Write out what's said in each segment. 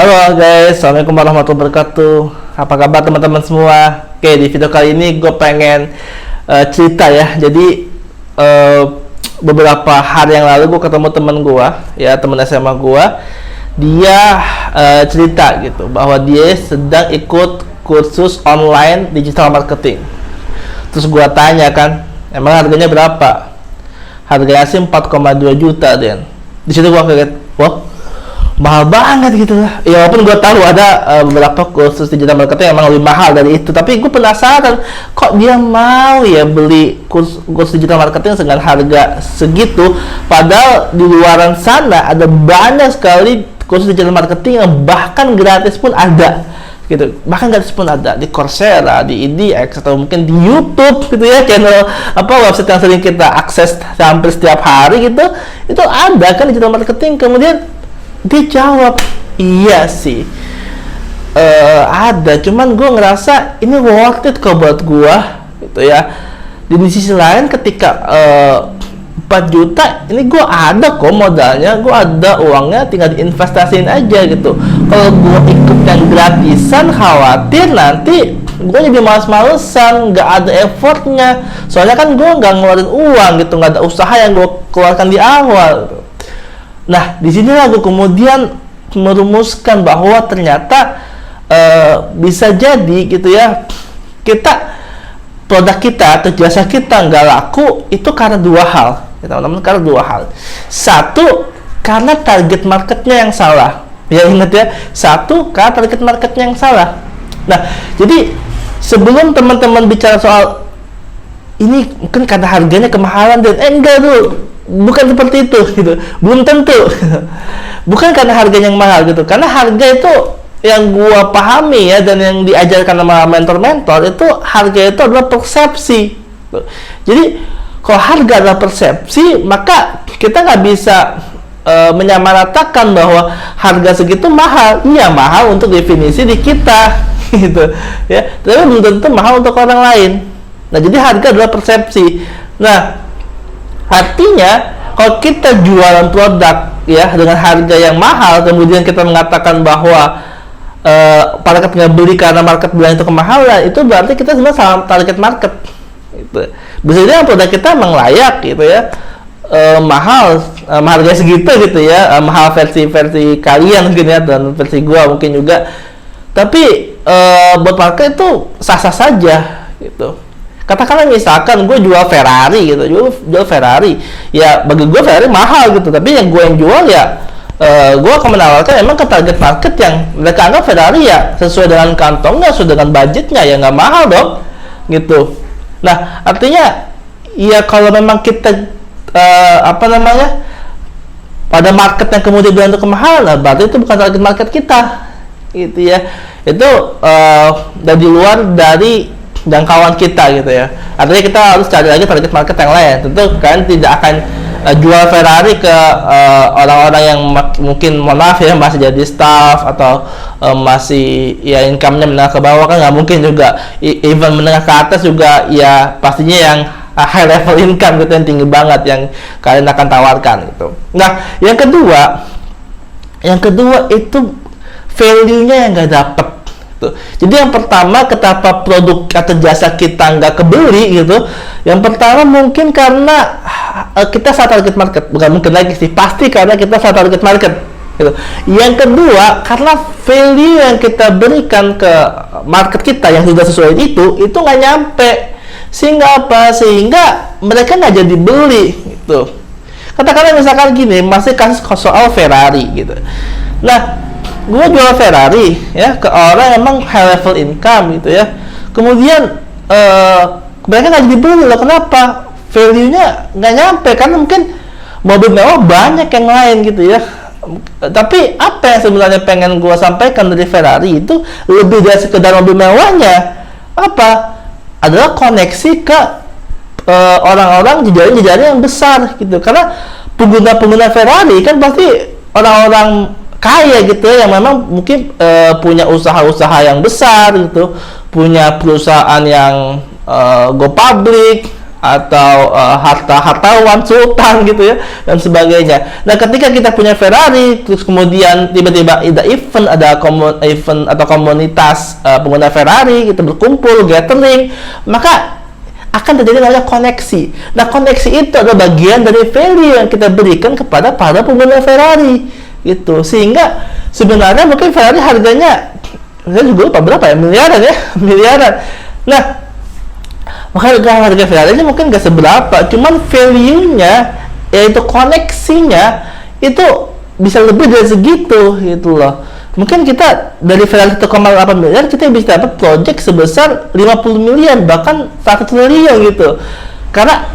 Halo guys, assalamualaikum warahmatullahi wabarakatuh. Apa kabar teman-teman semua? Oke, di video kali ini gue pengen cerita ya. Jadi beberapa hari yang lalu gue ketemu teman gue, ya teman SMA gue. Dia cerita gitu bahwa dia sedang ikut kursus online digital marketing. Terus gue tanya kan, emang harganya berapa? Harganya sih 4,2 juta Den. Di situ gue kaget, wah mahal banget gitu lah. Ya walaupun gue tahu ada beberapa kursus digital marketing emang lebih mahal dari itu, tapi gue penasaran kok dia mau ya beli kursus digital marketing dengan harga segitu, padahal di luaran sana ada banyak sekali kursus digital marketing yang bahkan gratis pun ada gitu, bahkan gratis pun ada di Coursera, di EDX, atau mungkin di YouTube gitu ya, channel website yang sering kita akses hampir setiap hari gitu, itu ada kan digital marketing. Kemudian dia jawab, iya sih ada, cuman gue ngerasa ini worth it kok buat gue gitu ya. Di sisi lain ketika 4 juta ini gue ada kok modalnya, gue ada uangnya, tinggal diinvestasiin aja gitu. Kalau gue ikut yang gratisan khawatir nanti gue jadi males-malesan, nggak ada effortnya, soalnya kan gue nggak ngeluarin uang gitu, nggak ada usaha yang gue keluarkan di awal gitu. Nah, di sini aku kemudian merumuskan bahwa ternyata bisa jadi gitu ya, produk kita atau jasa kita nggak laku itu karena dua hal, ya, teman-teman, karena dua hal. Satu, karena target marketnya yang salah. Ya ingat ya, satu karena target marketnya yang salah. Nah, jadi sebelum teman-teman bicara soal ini mungkin karena harganya kemahalan dan enggak dulu. Bukan seperti itu gitu, belum tentu. Bukan karena harganya yang mahal gitu, karena harga itu yang gua pahami ya, dan yang diajarkan sama mentor-mentor itu, harga itu adalah persepsi. Jadi kalau harga adalah persepsi, maka kita nggak bisa menyamaratakan bahwa harga segitu mahal. Iya mahal untuk definisi di kita gitu ya, tapi belum tentu mahal untuk orang lain. Nah, jadi harga adalah persepsi. Nah, artinya kalau kita jualan produk ya dengan harga yang mahal, kemudian kita mengatakan bahwa market nggak beli karena market bilang itu kemahalan, itu berarti kita sebenarnya salah target market gitu. Bisa jadi produk kita emang layak gitu ya, mahal, harga segitu gitu ya, mahal versi kalian mungkin ya, dan versi gua mungkin juga, tapi buat market itu sah-sah saja gitu. Katakanlah misalkan gue jual Ferrari gitu, jual Ferrari, ya bagi gue Ferrari mahal gitu, tapi yang gue jual ya gue akan menawarkan emang ke target market yang mereka anggap Ferrari ya sesuai dengan kantongnya, sesuai dengan budgetnya, ya nggak mahal dong gitu. Nah, artinya ya kalau memang kita pada market yang kemudian bilang itu kemahalan, nah berarti itu bukan target market kita gitu ya, itu dari luar dari jangkauan kita gitu ya. Artinya kita harus cari lagi target market yang lain. Tentu kan tidak akan jual Ferrari ke orang-orang yang mungkin, mohon maaf ya, masih jadi staff atau masih ya income-nya menengah ke bawah, kan nggak mungkin juga. Even menengah ke atas juga ya pastinya yang high level income gitu, yang tinggi banget yang kalian akan tawarkan gitu. Nah, yang kedua itu value-nya yang nggak dapet. Jadi yang pertama, kenapa produk atau jasa kita nggak kebeli gitu, yang pertama mungkin karena kita salah target market. Bukan mungkin lagi sih, pasti karena kita salah target market gitu. Yang kedua, karena value yang kita berikan ke market kita yang sudah sesuai itu nggak nyampe. Sehingga mereka nggak jadi beli gitu. Katakanlah misalkan gini, masih kasus soal Ferrari gitu. Nah, gue jual Ferrari ya ke orang emang high level income gitu ya, kemudian mereka nggak jadi beli loh. Kenapa? Value-nya nggak nyampe, karena mungkin mobil mewah banyak yang lain gitu ya. Tapi apa yang sebenarnya pengen gue sampaikan dari Ferrari itu lebih dari sekedar mobil mewahnya, adalah koneksi ke orang-orang, jejaring yang besar gitu. Karena pengguna Ferrari kan pasti orang-orang kaya gitu yang memang mungkin punya usaha-usaha yang besar gitu, punya perusahaan yang go public, atau hartawan, sultan gitu ya, dan sebagainya. Nah, ketika kita punya Ferrari, terus kemudian tiba-tiba ada event atau komunitas pengguna Ferrari, kita berkumpul, gathering, maka akan terjadi namanya koneksi. Nah, koneksi itu adalah bagian dari value yang kita berikan kepada para pengguna Ferrari, gitu. Sehingga sebenarnya mungkin Ferrari harganya, saya juga lupa berapa ya, miliaran ya, miliaran. Nah, maka harga Ferrari ini mungkin gak seberapa, cuman value-nya, yaitu koneksinya, itu bisa lebih dari segitu, gitu loh. Mungkin kita dari Ferrari 1,8 miliar, kita bisa dapat project sebesar 50 miliar, bahkan 1 triliun gitu. Karena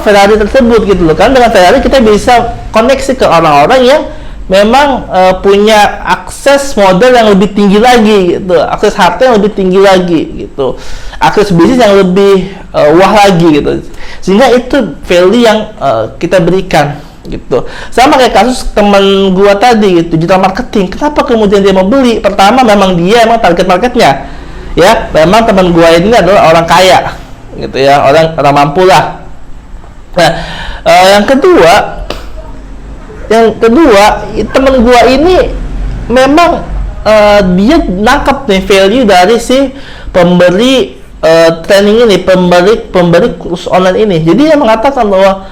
Ferrari tersebut gitu loh. Karena dengan Ferrari kita bisa koneksi ke orang-orang yang memang punya akses modal yang lebih tinggi lagi gitu, akses harta yang lebih tinggi lagi gitu, akses bisnis yang lebih wah lagi gitu, sehingga itu value yang kita berikan gitu. Sama kayak kasus teman gua tadi gitu, digital marketing. Kenapa kemudian dia mau beli? Pertama, memang dia emang target marketnya ya, memang teman gua ini adalah orang kaya gitu ya, orang mampu lah. Nah, yang kedua, temen gua ini memang dia nangkap nih value dari si pemberi training ini, pemberi kursus online ini. Jadi dia mengatakan bahwa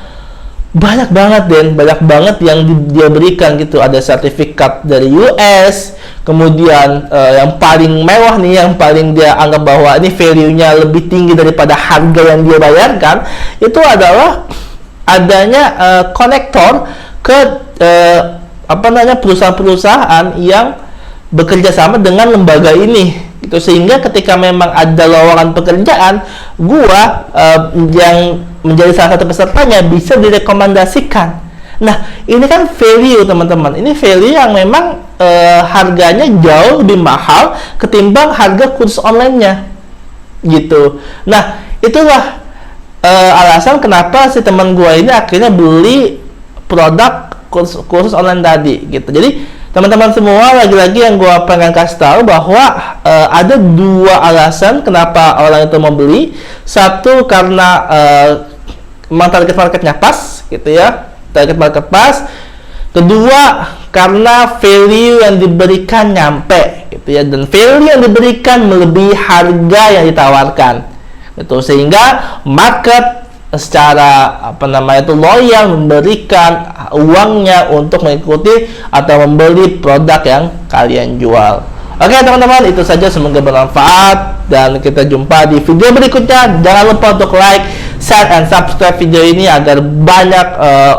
banyak banget yang dia berikan gitu. Ada sertifikat dari US, kemudian yang paling mewah nih, yang paling dia anggap bahwa ini value-nya lebih tinggi daripada harga yang dia bayarkan, itu adalah adanya konektor ke perusahaan-perusahaan yang bekerja sama dengan lembaga ini gitu. Sehingga ketika memang ada lowongan pekerjaan, gua yang menjadi salah satu pesertanya bisa direkomendasikan. Nah, ini kan value teman-teman, ini value yang memang harganya jauh lebih mahal ketimbang harga kursus online-nya gitu. Nah, itulah alasan kenapa si teman gua ini akhirnya beli produk kursus online tadi gitu. Jadi teman-teman semua, lagi-lagi yang gue pengen kasih tahu bahwa ada dua alasan kenapa orang itu mau beli. Satu, karena memang target marketnya pas gitu ya, target market pas. Kedua, karena value yang diberikan nyampe gitu ya, dan value yang diberikan melebihi harga yang ditawarkan gitu, sehingga market secara loyal memberikan uangnya untuk mengikuti atau membeli produk yang kalian jual. Oke teman-teman, itu saja, semoga bermanfaat dan kita jumpa di video berikutnya. Jangan lupa untuk like, share, and subscribe video ini agar banyak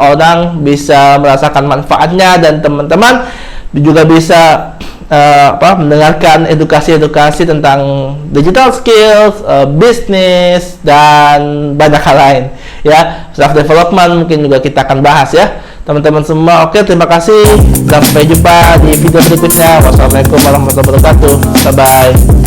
orang bisa merasakan manfaatnya, dan teman-teman juga bisa mendengarkan edukasi tentang digital skills, bisnis, dan banyak hal lain ya. Self development mungkin juga kita akan bahas ya teman-teman semua. Oke, terima kasih, sampai jumpa di video berikutnya. Wassalamualaikum warahmatullahi wabarakatuh. Bye bye.